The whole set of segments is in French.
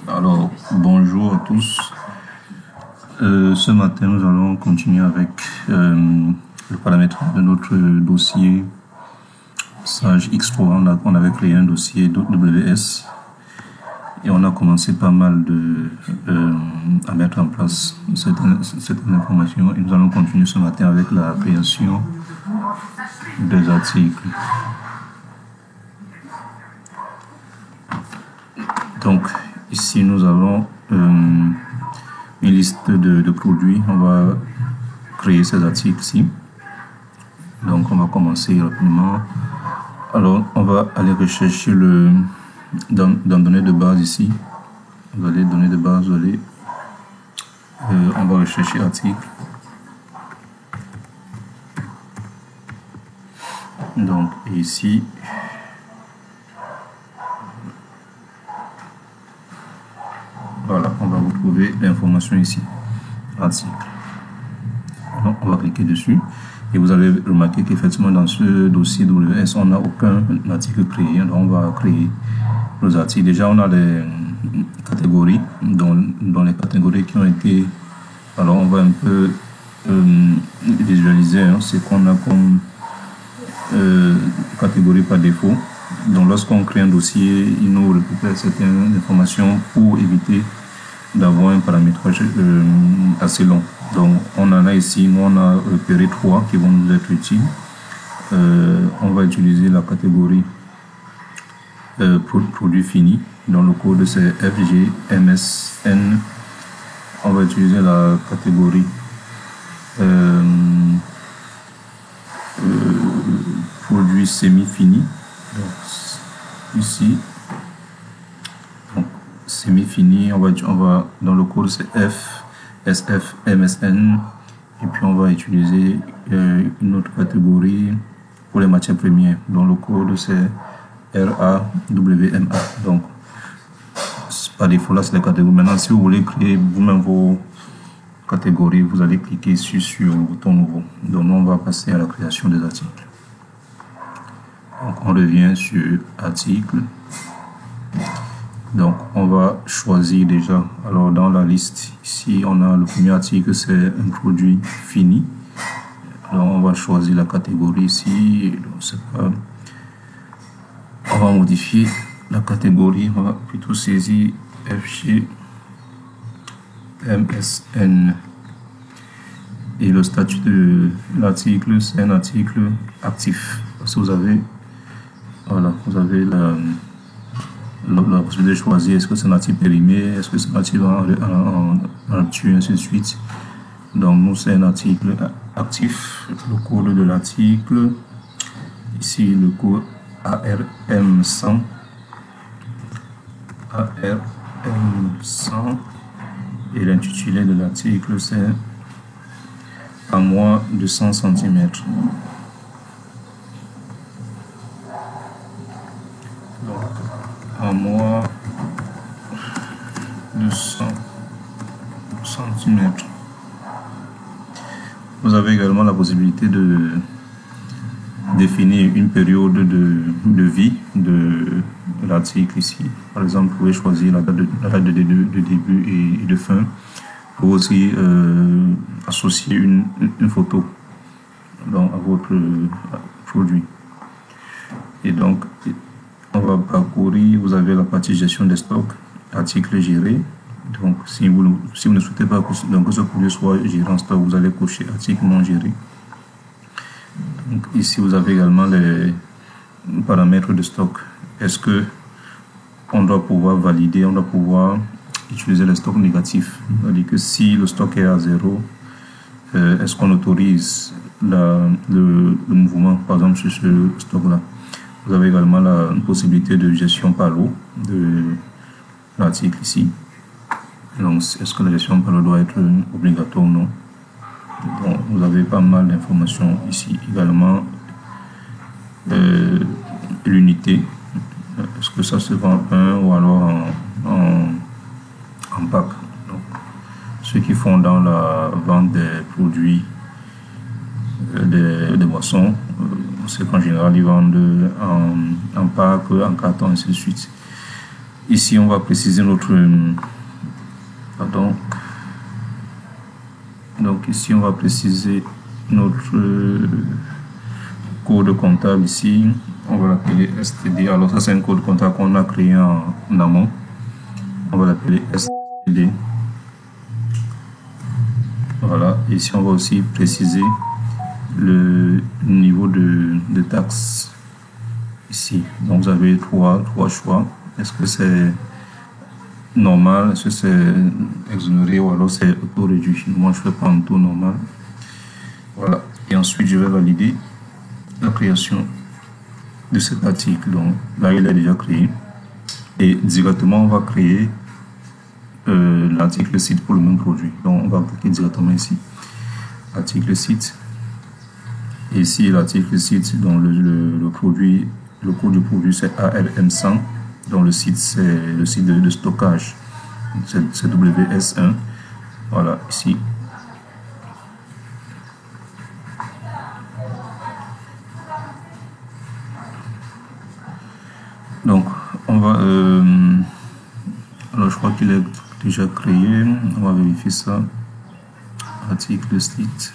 Alors, bonjour à tous. Ce matin, nous allons continuer avec le paramétrage de notre dossier Sage X3. On avait créé un dossier WS et on a commencé pas mal à mettre en place cette information. Et nous allons continuer ce matin avec la création des articles. Donc, ici, nous avons une liste de produits. On va créer ces articles-ci. Donc, on va commencer rapidement. Alors, on va aller rechercher dans données de base ici. Vous allez données de base, on va rechercher article. Donc, ici, voilà, on va retrouver l'information ici, article. Donc, on va cliquer dessus et vous allez remarquer qu'effectivement dans ce dossier WS, on n'a aucun article créé. Donc, on va créer nos articles. Déjà, on a les catégories, dans les catégories qui ont été. Alors, on va un peu visualiser ce qu'on a comme catégorie par défaut. Donc, lorsqu'on crée un dossier, il nous récupère certaines informations pour éviter d'avoir un paramétrage assez long. Donc, on en a ici, nous on a repéré 3 qui vont nous être utiles. On va utiliser la catégorie produit fini. Dans le code, c'est FGMSN. On va utiliser la catégorie produit semi-fini. Donc, ici, semi-fini, on va dans le code c'est FSFMSN et puis on va utiliser une autre catégorie pour les matières premières. Dans le code c'est RAWMA. Donc par défaut là c'est les catégories. Maintenant si vous voulez créer vous-même vos catégories, vous allez cliquer sur le bouton nouveau. Donc nous, on va passer à la création des articles. Donc on revient sur article. Donc on va choisir déjà. Alors dans la liste ici on a le premier article, c'est un produit fini. Alors on va choisir la catégorie ici. Donc, on va modifier la catégorie. On va plutôt saisir FGMSN. Et le statut de l'article, c'est un article actif. Parce que vous avez la possibilité de choisir est-ce que c'est un article périmé, est-ce que c'est un article en tue, ainsi de suite. Donc nous c'est un article actif. Le code de l'article, ici le code ARM100 et l'intitulé de l'article c'est à moins de 100 cm. À moins de 100 cm. Vous avez également la possibilité de définir une période de vie de l'article ici. Par exemple, vous pouvez choisir la date de début et de fin. Vous pouvez aussi associer une photo à votre produit. Et donc, on va parcourir, vous avez la partie gestion des stocks, articles gérés. Donc, si vous ne souhaitez pas que ce produit soit géré en stock, vous allez cocher article non géré. Donc, ici, vous avez également les paramètres de stock. Est-ce que on doit pouvoir valider, on doit pouvoir utiliser les stocks négatifs? C'est-à-dire que si le stock est à 0, est-ce qu'on autorise le mouvement, par exemple, sur ce stock-là? Vous avez également la possibilité de gestion par lot de l'article ici. Donc, est-ce que la gestion par lot doit être obligatoire ou non? Donc, vous avez pas mal d'informations ici. Également, l'unité. Est-ce que ça se vend ou alors en pack? Donc, ceux qui font dans la vente des produits, des boissons, c'est qu'en général ils vendent en pack, en carton, ainsi de suite. Ici, on va préciser notre... Pardon. Donc ici, on va préciser notre code comptable ici. On va l'appeler STD. Alors ça, c'est un code comptable qu'on a créé en amont. On va l'appeler STD. Voilà. Ici, on va aussi préciser le niveau de taxe ici. Donc vous avez trois choix. Est-ce que c'est normal, est-ce que c'est exonéré ou alors c'est auto-réduit? Moi, je fais pas un taux normal. Voilà. Et ensuite, je vais valider la création de cet article. Donc là, il est déjà créé. Et directement, on va créer l'article site pour le même produit. Donc, on va cliquer directement ici. Article site. Et ici, l'article site, dont le produit, le code du produit, c'est ALM100. Donc, le site, c'est le site de stockage. C'est WS1. Voilà, ici. Donc, on va... alors, je crois qu'il est déjà créé. On va vérifier ça. Article site.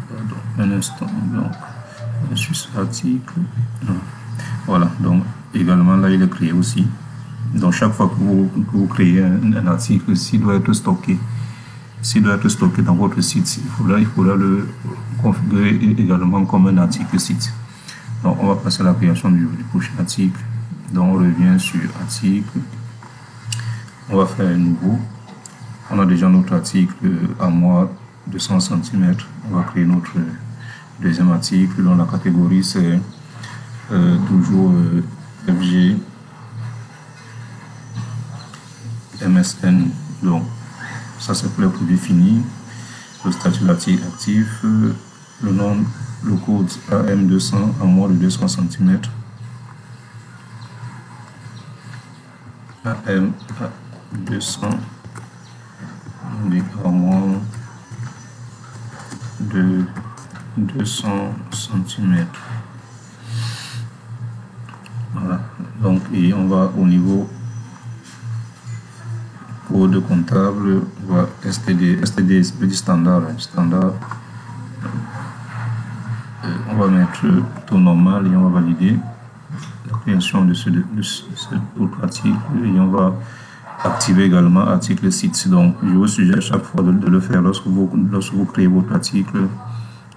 Pardon, un instant. Donc, juste article. Voilà, donc également là, il est créé aussi. Donc, chaque fois que vous créez un article, s'il doit être stocké. S'il doit être stocké dans votre site, il faudra le configurer également comme un article site. Donc, on va passer à la création du prochain article. Donc, on revient sur article. On va faire un nouveau. On a déjà notre article à moi 200 cm. On va créer notre deuxième article dont la catégorie c'est toujours FG MSN. Donc, ça c'est pour les produits finis. Le statut de l'article actif, le nom, le code AM200 à moins de 200 cm. AM200 à moins de 200 cm. Voilà. Donc, et on va au niveau code comptable, on va STD, c'est du standard, standard. On va mettre taux normal et on va valider la création de ce autre article et on va activer également article site. Donc, je vous suggère chaque fois de le faire lorsque vous créez votre article.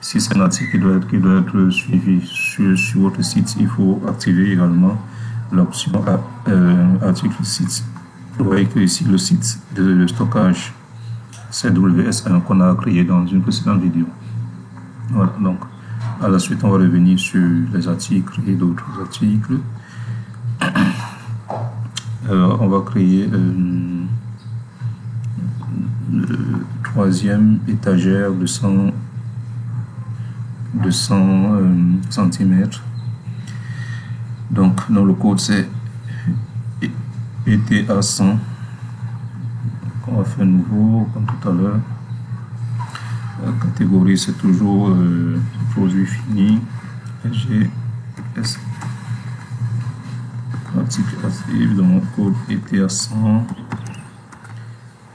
Si c'est un article qui doit être suivi sur votre site, il faut activer également l'option article site. Vous voyez que ici le site de stockage c'est WS1 qu'on a créé dans une précédente vidéo. Voilà, donc à la suite on va revenir sur les articles et d'autres articles. On va créer le troisième étagère de 100 cm. Donc dans le code c'est ETA 100. On va faire nouveau comme tout à l'heure. La catégorie c'est toujours produit fini. GS article actif dans mon code ETA 100.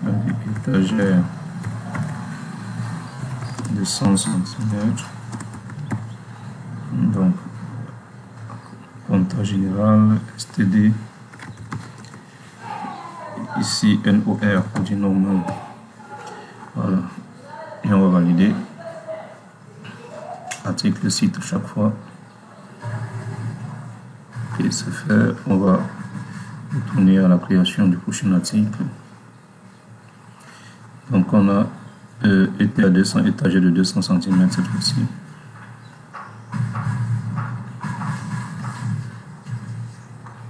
Avec étagère de 100 cm. Donc comptage général STD. Ici NOR on dit normal. Voilà. Et on va valider article site chaque fois. Et c'est fait. On va retourner à la création du prochain article. Donc on a été à 200 étagères de 200 cm cette fois-ci.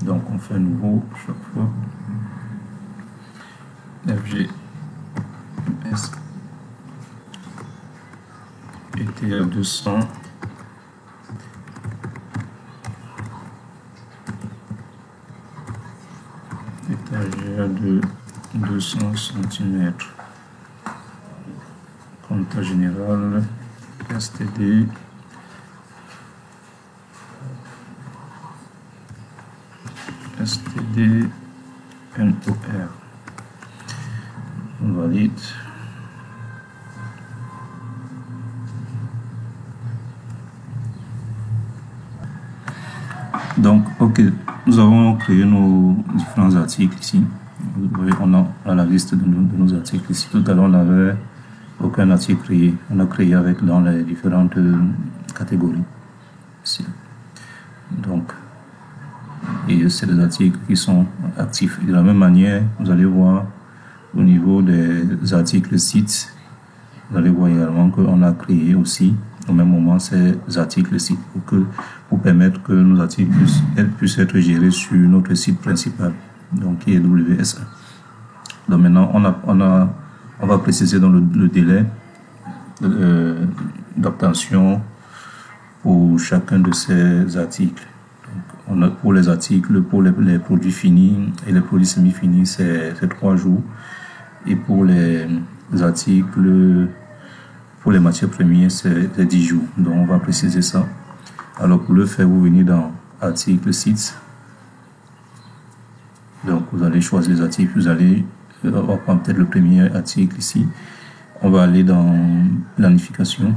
Donc on fait nouveau chaque fois. FG MS était à 200 étagère de 200 cm. Comptage général STD std NOR. On valide. Donc, ok, nous avons créé nos différents articles ici. Vous voyez, on a la liste de nos articles ici. Tout à l'heure, on n'avait aucun article créé. On a créé avec dans les différentes catégories ici. Donc, et c'est des articles qui sont actifs. Et de la même manière, vous allez voir au niveau des articles sites, vous allez voir également qu'on a créé aussi au même moment ces articles sites pour permettre que nos articles puissent être gérés sur notre site principal, donc qui est WSA. Donc maintenant, on va préciser dans le délai d'obtention pour chacun de ces articles. Donc, pour les articles, pour les produits finis et les produits semi-finis, c'est 3 jours. Et pour les articles, pour les matières premières, c'est 10 jours. Donc, on va préciser ça. Alors, pour le faire, vous venez dans article sites. Donc, vous allez choisir les articles. Vous allez, on va prendre peut-être le premier article ici. On va aller dans planification.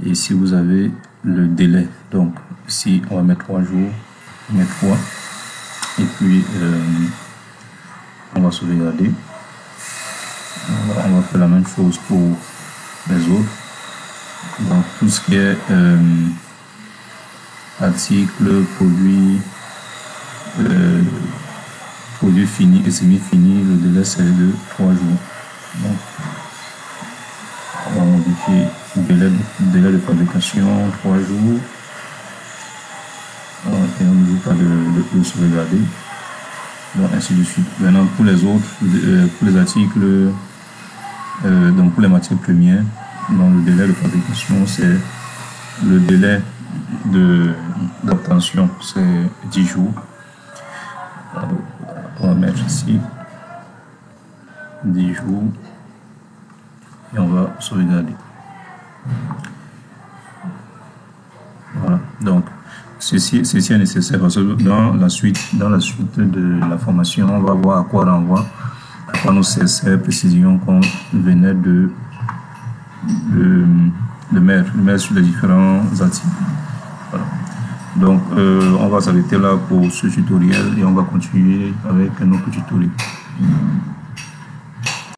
Et ici, vous avez le délai. Donc, ici, on va mettre 3 jours. On met 3. Et puis, on va sauvegarder. On va faire la même chose pour les autres. Donc, tout ce qui est article, produit fini et semi-fini, le délai c'est de 3 jours. Donc, on va modifier le délai de fabrication 3 jours. Et on n'oublie pas de sauvegarder. Donc, ainsi de suite. Maintenant, pour les autres, pour les articles, donc pour les matières premières, dans le délai de fabrication, c'est le délai d'obtention, c'est 10 jours. On va mettre ici 10 jours et on va sauvegarder. Voilà. Donc, ceci est nécessaire parce que dans la suite de la formation, on va voir à quoi renvoie, à quoi nous sert ces précisions qu'on venait de mettre sur les différents articles. Voilà. Donc, on va s'arrêter là pour ce tutoriel et on va continuer avec un autre tutoriel.